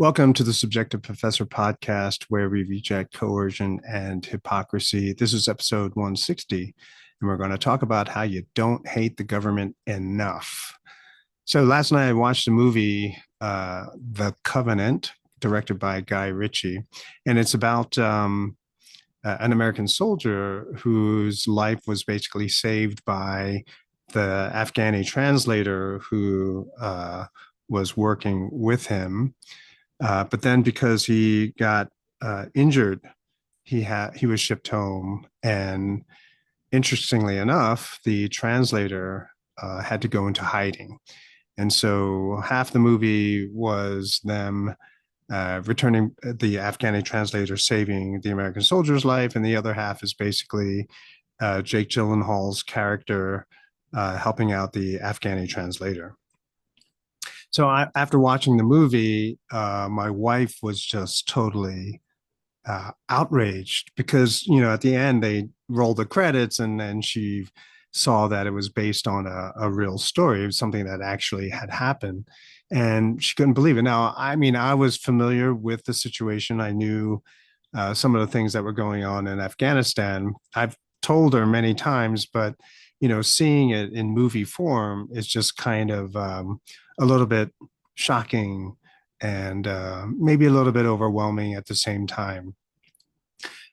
Welcome to the Subjective Professor podcast, where we reject coercion and hypocrisy. This is episode 160, and we're going to talk about how you don't hate the government enough. So, last night I watched a movie, The Covenant, directed by Guy Ritchie, and it's about an American soldier whose life was basically saved by the Afghani translator who was working with him. But then because he got injured, he was shipped home. And interestingly enough, the translator had to go into hiding. And so half the movie was them returning the Afghani translator saving the American soldier's life, and the other half is basically Jake Gyllenhaal's character helping out the Afghani translator. So after watching the movie, my wife was just totally outraged because, at the end they rolled the credits and then she saw that it was based on a real story. It was something that actually had happened. And she couldn't believe it. Now, I mean, I was familiar with the situation. I knew some of the things that were going on in Afghanistan. I've told her many times, but seeing it in movie form is just kind of a little bit shocking and maybe a little bit overwhelming at the same time.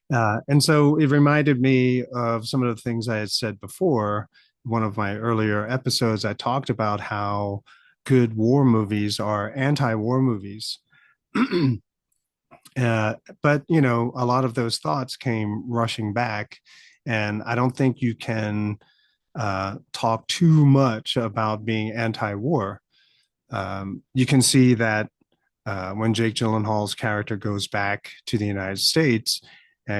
And so it reminded me of some of the things I had said before. One of my earlier episodes, I talked about how good war movies are anti-war movies. But a lot of those thoughts came rushing back, and I don't think you can talk too much about being anti-war. You can see that when Jake Gyllenhaal's character goes back to the United States,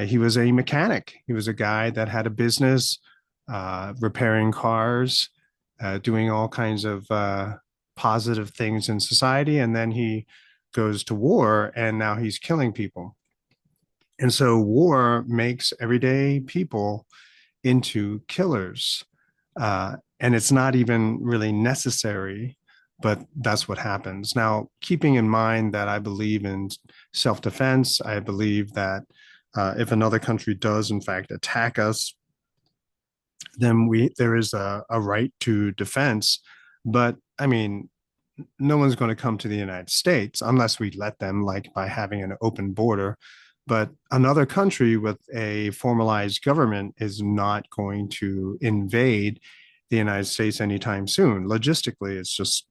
he was a mechanic. He was a guy that had a business repairing cars, doing all kinds of positive things in society. And then he goes to war and now he's killing people. And so war makes everyday people into killers. And it's not even really necessary, but that's what happens. Now, keeping in mind that I believe in self-defense, I believe that if another country does in fact attack us, then there is a right to defense. But I mean, no one's going to come to the United States unless we let them, like by having an open border. But another country with a formalized government is not going to invade the United States anytime soon. Logistically, it's just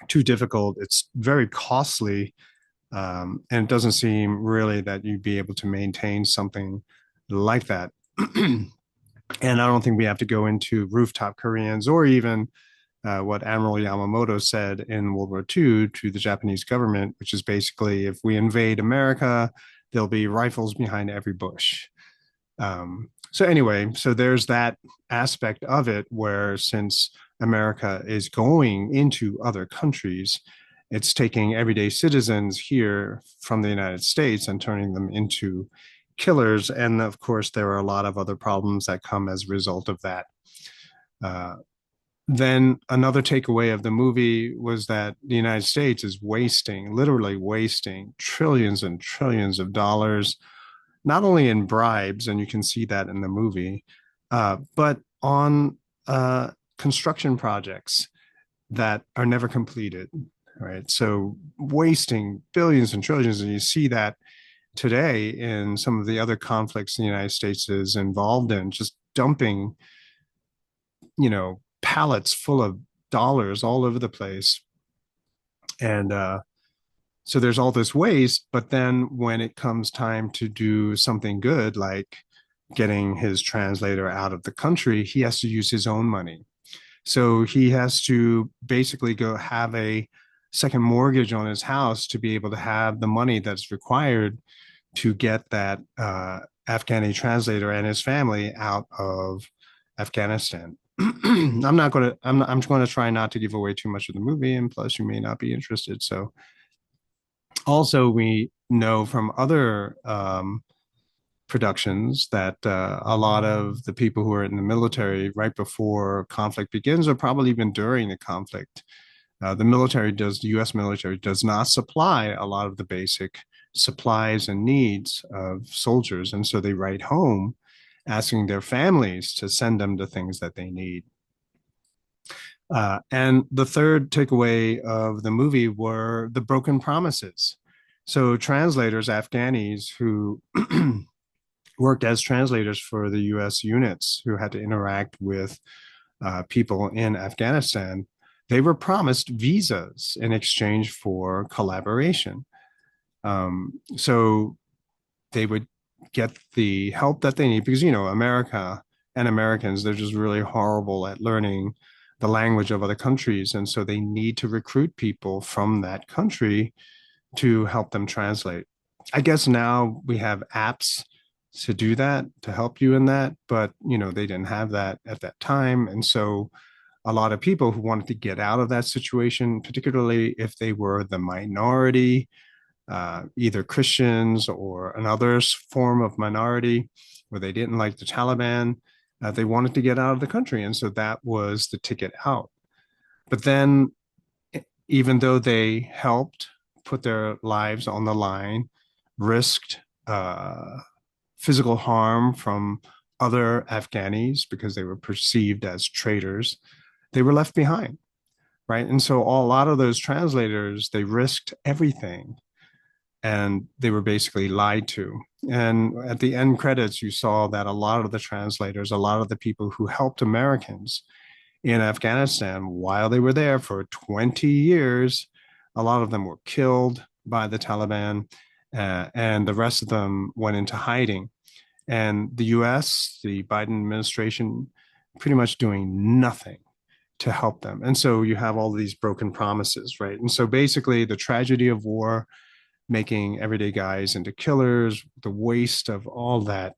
too difficult. It's very costly. And it doesn't seem really that you'd be able to maintain something like that. And I don't think we have to go into rooftop Koreans or even what Admiral Yamamoto said in World War II to the Japanese government, which is basically if we invade America, there'll be rifles behind every bush. So anyway, so there's that aspect of it where since America is going into other countries, it's taking everyday citizens here from the United States and turning them into killers. And of course, there are a lot of other problems that come as a result of that. Then another takeaway of the movie was that the United States is literally wasting trillions and trillions of dollars, not only in bribes, and you can see that in the movie, but on construction projects that are never completed, right? So wasting billions and trillions, and you see that today in some of the other conflicts the United States is involved in, just dumping, pallets full of dollars all over the place. And so there's all this waste, but then when it comes time to do something good, like getting his translator out of the country, he has to use his own money. So he has to basically go have a second mortgage on his house to be able to have the money that's required to get that Afghani translator and his family out of Afghanistan. I'm going to try not to give away too much of the movie, and plus you may not be interested. So also we know from other productions that a lot of the people who are in the military right before conflict begins, or probably even during the conflict, The U.S. military does not supply a lot of the basic supplies and needs of soldiers. And so they write home asking their families to send them the things that they need. And the third takeaway of the movie were the broken promises. So translators, Afghanis who worked as translators for the US units who had to interact with people in Afghanistan, they were promised visas in exchange for collaboration. So they would get the help that they need because, America and Americans, they're just really horrible at learning the language of other countries. And so they need to recruit people from that country to help them translate. I guess now we have apps to do that, to help you in that, but they didn't have that at that time. And so a lot of people who wanted to get out of that situation, particularly if they were the minority, either Christians or another form of minority, where they didn't like the Taliban, they wanted to get out of the country. And so that was the ticket out. But then, even though they helped put their lives on the line, risked physical harm from other Afghanis because they were perceived as traitors, they were left behind, right? And so a lot of those translators, they risked everything and they were basically lied to. And at the end credits, you saw that a lot of the translators, a lot of the people who helped Americans in Afghanistan while they were there for 20 years, a lot of them were killed by the Taliban, and the rest of them went into hiding. And the US, the Biden administration, pretty much doing nothing to help them. And so you have all these broken promises, right? And so basically, the tragedy of war making everyday guys into killers, the waste of all that,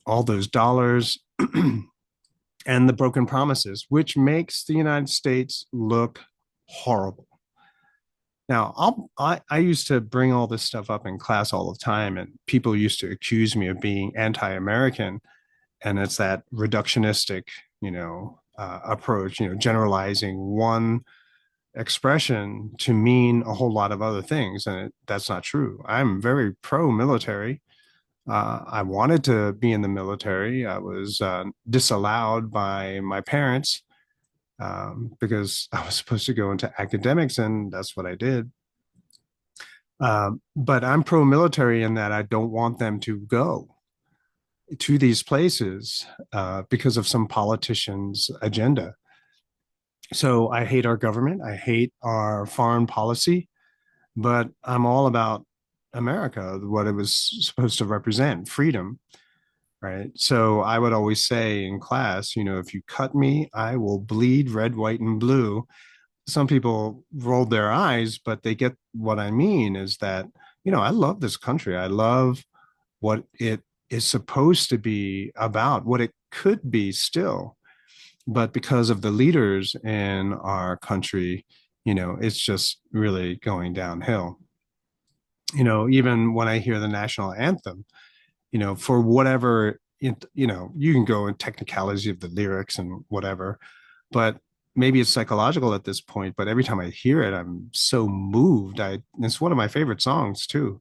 all those dollars, and the broken promises, which makes the United States look horrible. Now, I used to bring all this stuff up in class all the time, and people used to accuse me of being anti-American, and it's that reductionistic, approach, generalizing one expression to mean a whole lot of other things, and that's not true. I'm very pro-military. I wanted to be in the military. I was disallowed by my parents because I was supposed to go into academics, and that's what I did. But I'm pro-military in that I don't want them to go to these places because of some politician's agenda. So I hate our government. I hate our foreign policy, but I'm all about America, what it was supposed to represent, freedom, right? So I would always say in class, if you cut me, I will bleed red, white, and blue. Some people rolled their eyes, but they get what I mean is that, I love this country. I love what it is supposed to be about, what it could be still. But because of the leaders in our country, it's just really going downhill. Even when I hear the national anthem, for whatever, you can go in technicalities of the lyrics and whatever, but maybe it's psychological at this point, but every time I hear it, I'm so moved. It's one of my favorite songs too.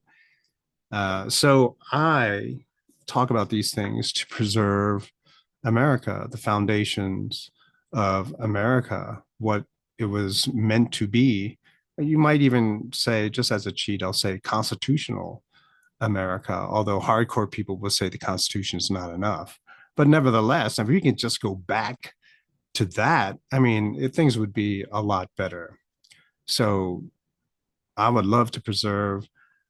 So I talk about these things to preserve America, the foundations of America, what it was meant to be. You might even say, just as a cheat, I'll say constitutional America, although hardcore people will say the Constitution is not enough. But nevertheless, if we can just go back to that, I mean, things would be a lot better. So I would love to preserve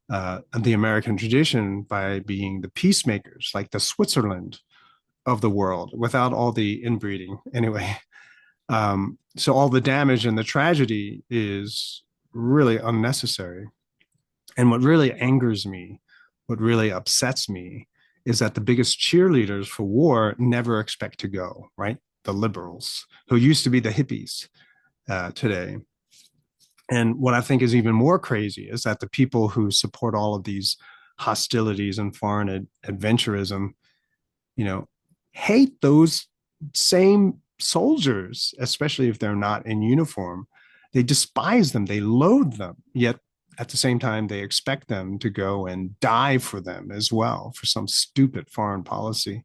the American tradition by being the peacemakers, like the Switzerland of the world, without all the inbreeding. Anyway, so all the damage and the tragedy is really unnecessary. And what really angers me, what really upsets me, is that the biggest cheerleaders for war never expect to go, right? The liberals, who used to be the hippies today. And what I think is even more crazy is that the people who support all of these hostilities and foreign adventurism, you know, hate those same soldiers, especially if they're not in uniform. They despise them, they loathe them, yet at the same time, they expect them to go and die for them as well for some stupid foreign policy.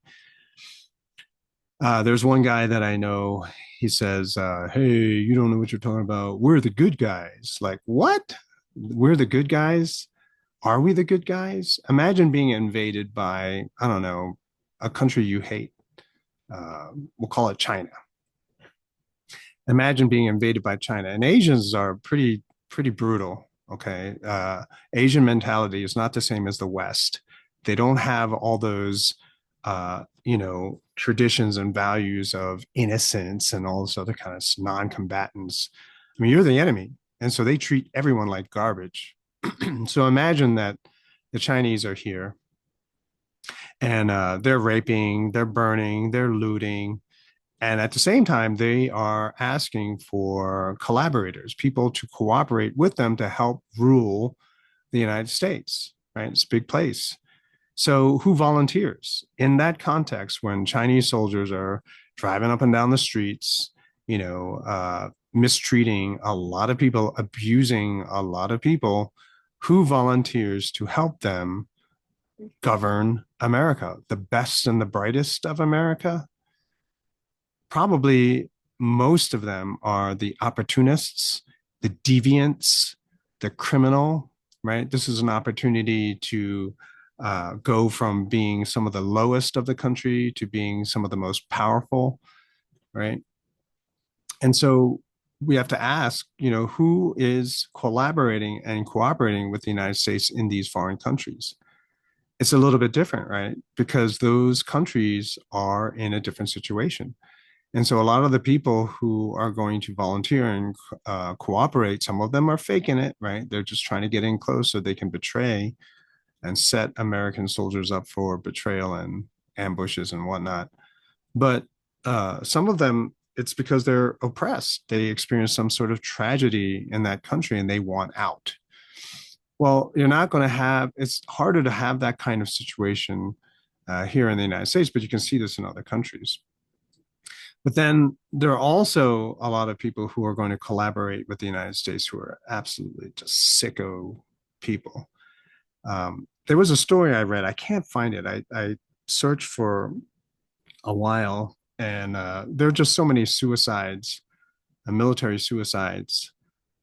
There's one guy that I know. He says, "Hey, you don't know what you're talking about. We're the good guys." Like, what? We're the good guys? Are we the good guys? Imagine being invaded by, I don't know, a country you hate. We'll call it China. Imagine being invaded by China. And Asians are pretty brutal. Okay, Asian mentality is not the same as the West. They don't have all those, traditions and values of innocence and all this other kind of non-combatants. I mean, you're the enemy, and so they treat everyone like garbage. So imagine that the Chinese are here and they're raping, they're burning, they're looting, and at the same time, they are asking for collaborators, people to cooperate with them to help rule the United States, right? It's a big place. So who volunteers in that context when Chinese soldiers are driving up and down the streets, mistreating a lot of people, abusing a lot of people? Who volunteers to help them govern America, the best and the brightest of America? Probably most of them are the opportunists, the deviants, the criminal, right? This is an opportunity to go from being some of the lowest of the country to being some of the most powerful, right? And so we have to ask, who is collaborating and cooperating with the United States in these foreign countries? It's a little bit different, right? Because those countries are in a different situation. And so a lot of the people who are going to volunteer and cooperate, some of them are faking it, right? They're just trying to get in close so they can betray and set American soldiers up for betrayal and ambushes and whatnot. But some of them, it's because they're oppressed. They experience some sort of tragedy in that country and they want out. Well, you're not going to have, it's harder to have that kind of situation here in the United States, but you can see this in other countries. But then there are also a lot of people who are going to collaborate with the United States who are absolutely just sicko people. There was a story I read. I can't find it. I searched for a while, and there are just so many suicides, military suicides,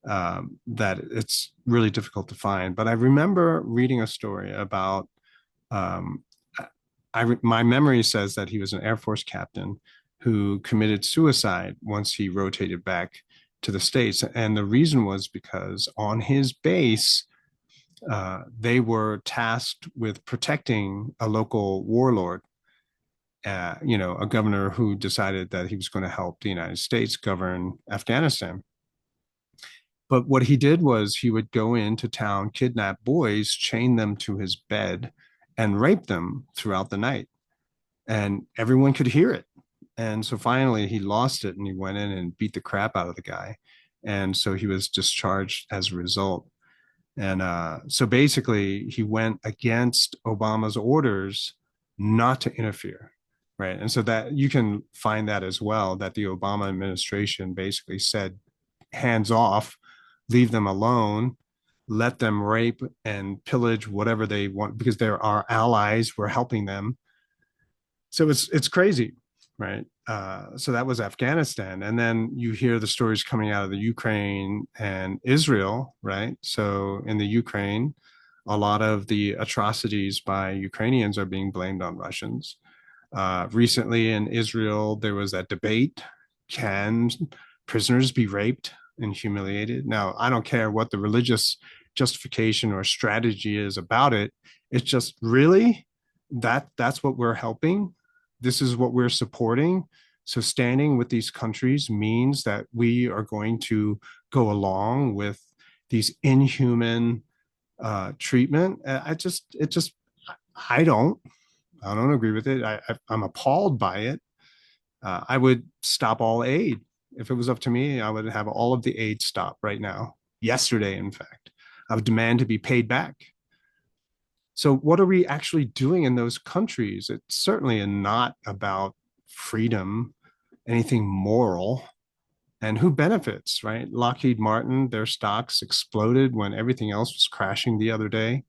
that it's really difficult to find. But I remember reading a story about. Um, my memory says that he was an Air Force captain who committed suicide once he rotated back to the States. And the reason was because on his base, they were tasked with protecting a local warlord, a governor who decided that he was going to help the United States govern Afghanistan. But what he did was he would go into town, kidnap boys, chain them to his bed, and rape them throughout the night. And everyone could hear it. And so finally he lost it and he went in and beat the crap out of the guy. And so he was discharged as a result. And so basically he went against Obama's orders not to interfere. Right. And so that you can find that as well, that the Obama administration basically said, hands off, leave them alone, let them rape and pillage whatever they want because they're our allies. We're helping them. So it's crazy, right? So that was Afghanistan, and then you hear the stories coming out of the Ukraine and Israel, right? So in the Ukraine, a lot of the atrocities by Ukrainians are being blamed on Russians. Recently in Israel, there was that debate: can prisoners be raped and humiliated? Now, I don't care what the religious justification or strategy is about it. It's just really that's what we're helping. This is what we're supporting. So standing with these countries means that we are going to go along with these inhuman treatment. I don't, I don't agree with it. I'm appalled by it. I would stop all aid. If it was up to me, I would have all of the aid stop right now. Yesterday, in fact, I would demand to be paid back. So what are we actually doing in those countries? It's certainly not about freedom, anything moral. And who benefits, right? Lockheed Martin, their stocks exploded when everything else was crashing the other day.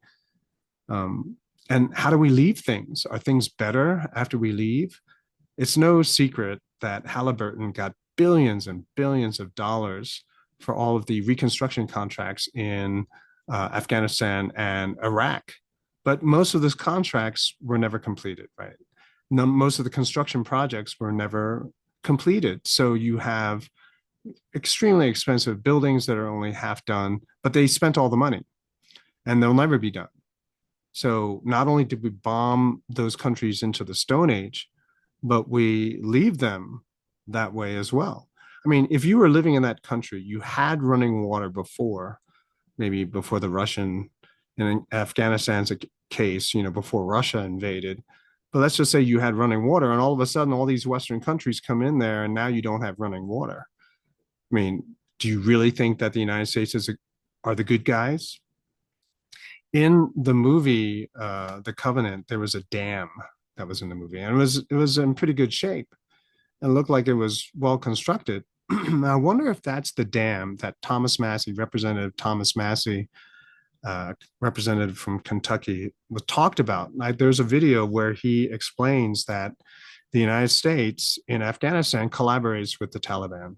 Um, and how do we leave things? Are things better after we leave? It's no secret that Halliburton got billions and billions of dollars for all of the reconstruction contracts in Afghanistan and Iraq. But most of those contracts were never completed, right? No, most of the construction projects were never completed. So you have extremely expensive buildings that are only half done, but they spent all the money and they'll never be done. So not only did we bomb those countries into the Stone Age, but we leave them that way as well. I mean, if you were living in that country, you had running water before, maybe before the Russian, in Afghanistan's case, before Russia invaded. But let's just say you had running water, and all of a sudden, all these Western countries come in there, and now you don't have running water. I mean, do you really think that the United States are the good guys? In the movie The Covenant, there was a dam that was in the movie, and it was in pretty good shape and looked like it was well constructed. I wonder if that's the dam that Thomas Massey, Representative Thomas Massey, representative from Kentucky, was talked about. Like, there's a video where he explains that the United States in Afghanistan collaborates with the Taliban.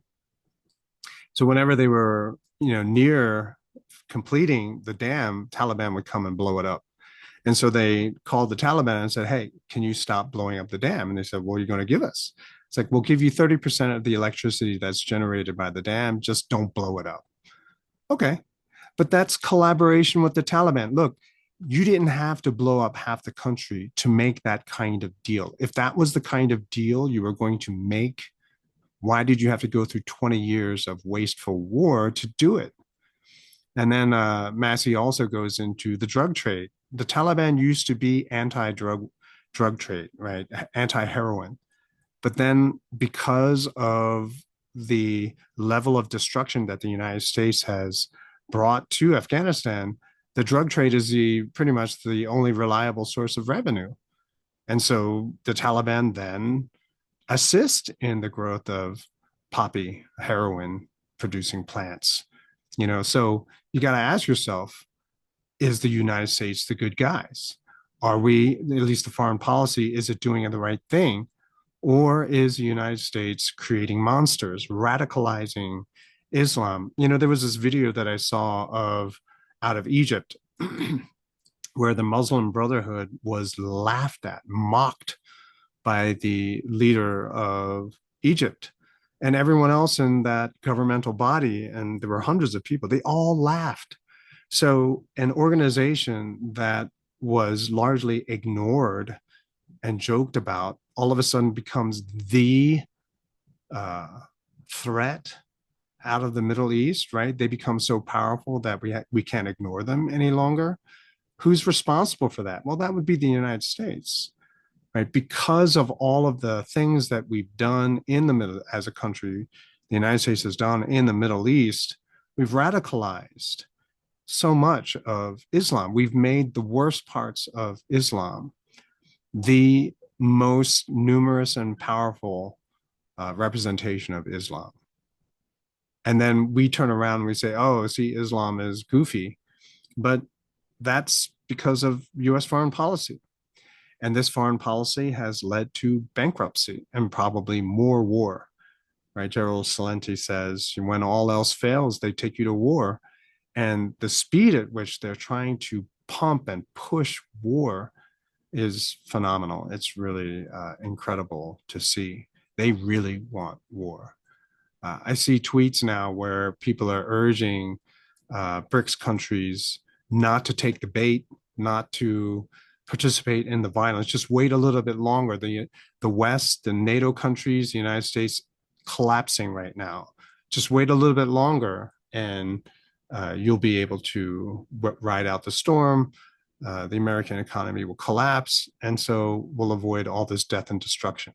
So whenever they were, near completing the dam, Taliban would come and blow it up. And so they called the Taliban and said, "Hey, can you stop blowing up the dam?" And they said, "Well, you're going to give us." It's like, "We'll give you 30% of the electricity that's generated by the dam. Just don't blow it up." Okay. But that's collaboration with the Taliban. Look, you didn't have to blow up half the country to make that kind of deal. If that was the kind of deal you were going to make, why did you have to go through 20 years of wasteful war to do it? And then Massey also goes into the drug trade. The Taliban used to be anti-drug trade, right? Anti-heroin. But then because of the level of destruction that the United States has brought to Afghanistan, the drug trade is pretty much the only reliable source of revenue. And so the Taliban then assist in the growth of poppy heroin producing plants. So you got to ask yourself, is the United States the good guys? Are we, at least the foreign policy, is it doing the right thing? Or is the United States creating monsters, radicalizing Islam? There was this video that I saw of out of Egypt where the Muslim Brotherhood was laughed at, mocked by the leader of Egypt and everyone else in that governmental body. And there were hundreds of people, they all laughed. So, an organization that was largely ignored and joked about all of a sudden becomes the uh, threat out of the Middle East, right? They become so powerful that we can't ignore them any longer. Who's responsible for that? Well, that would be the United States, right? Because of all of the things that we've done in the middle as a country, the United States has done in the Middle East, we've radicalized so much of Islam. We've made the worst parts of Islam the most numerous and powerful representation of Islam. And then we turn around and we say, "Oh, see, Islam is goofy." But that's because of US foreign policy. And this foreign policy has led to bankruptcy and probably more war, right? Gerald Celente says, when all else fails, they take you to war. And the speed at which they're trying to pump and push war is phenomenal. It's really incredible to see. They really want war. I see tweets now where people are urging BRICS countries not to take the bait, not to participate in the violence. Just wait a little bit longer. The West, the NATO countries, the United States collapsing right now. Just wait a little bit longer, and you'll be able to ride out the storm. The American economy will collapse, and so we'll avoid all this death and destruction.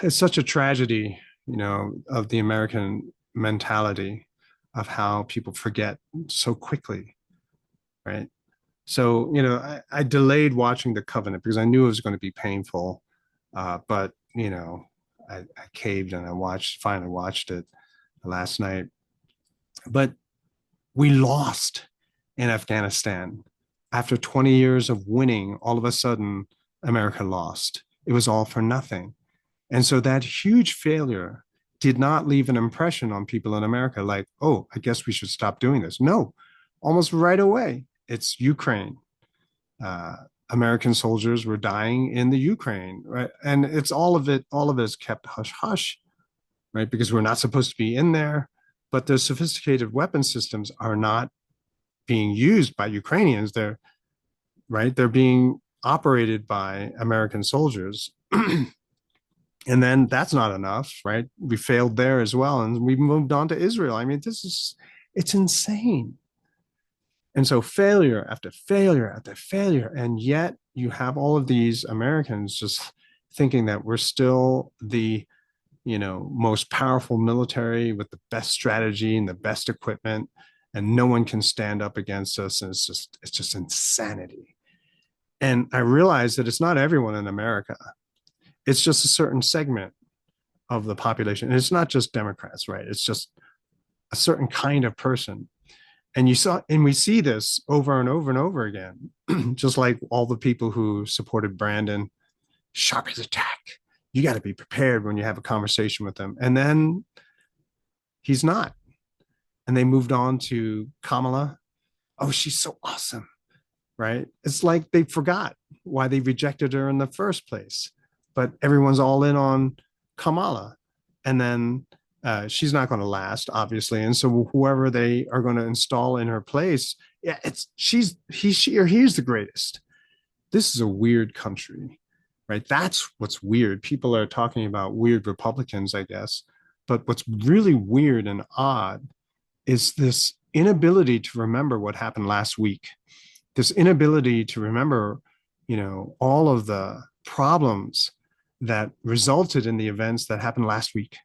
It's such a tragedy, of the American mentality of how people forget so quickly, right? So, I delayed watching The Covenant because I knew it was going to be painful. But, I caved and finally watched it last night. But we lost in Afghanistan. After 20 years of winning, all of a sudden, America lost. It was all for nothing. And so that huge failure did not leave an impression on people in America like, oh, I guess we should stop doing this. No, almost right away, it's Ukraine. Uh, American soldiers were dying in the Ukraine, right? And it's all of it is kept hush hush, right? Because we're not supposed to be in there. But the sophisticated weapon systems are not being used by Ukrainians. They're right. They're being operated by American soldiers. And then that's not enough, right? We failed there as well. And we moved on to Israel. I mean, it's insane. And so failure after failure after failure. And yet you have all of these Americans just thinking that we're still the, most powerful military with the best strategy and the best equipment, and no one can stand up against us. And it's just insanity. And I realize that it's not everyone in America. It's just a certain segment of the population. And it's not just Democrats, right? It's just a certain kind of person. And we see this over and over and over again, just like all the people who supported Brandon, sharp as a tack. You got to be prepared when you have a conversation with them. And then he's not. And they moved on to Kamala. Oh, she's so awesome, right? It's like they forgot why they rejected her in the first place. But everyone's all in on Kamala. And then she's not going to last, obviously. And so whoever they are going to install in her place, yeah, she or he's the greatest. This is a weird country, right? That's what's weird. People are talking about weird Republicans, I guess. But what's really weird and odd is this inability to remember what happened last week. This inability to remember, all of the problems that resulted in the events that happened last week.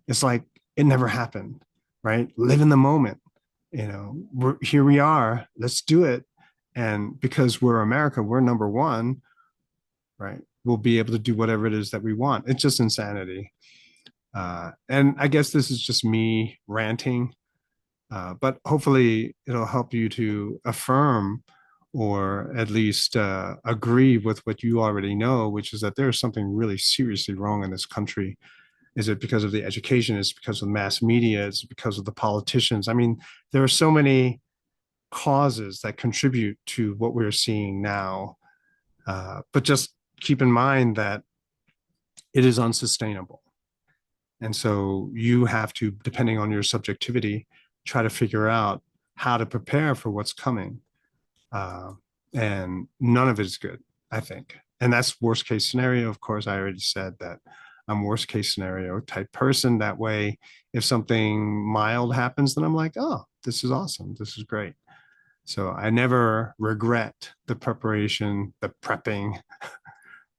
It's like it never happened, right? Live in the moment. Here we are. Let's do it. And because we're America, we're number one, right? We'll be able to do whatever it is that we want. It's just insanity. And I guess this is just me ranting, but hopefully it'll help you to affirm or at least agree with what you already know, which is that there's something really seriously wrong in this country. Is it because of the education? Is it because of mass media? Is it because of the politicians? I mean, there are so many causes that contribute to what we're seeing now. But just keep in mind that it is unsustainable. And so you have to, depending on your subjectivity, try to figure out how to prepare for what's coming. And none of it is good, I think. And that's worst case scenario. Of course, I already said that I'm worst case scenario type person. That way, if something mild happens, then I'm like, oh, this is awesome. This is great. So I never regret the preparation, the prepping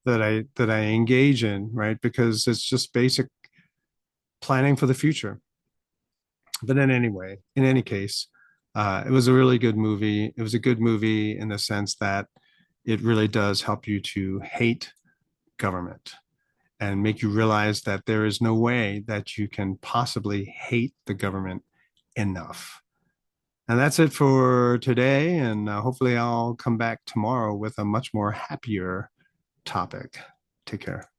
that I engage in, right? Because it's just basic planning for the future. But then anyway, in any case, it was a really good movie. It was a good movie in the sense that it really does help you to hate government and make you realize that there is no way that you can possibly hate the government enough. And that's it for today. And hopefully I'll come back tomorrow with a much more happier topic. Take care.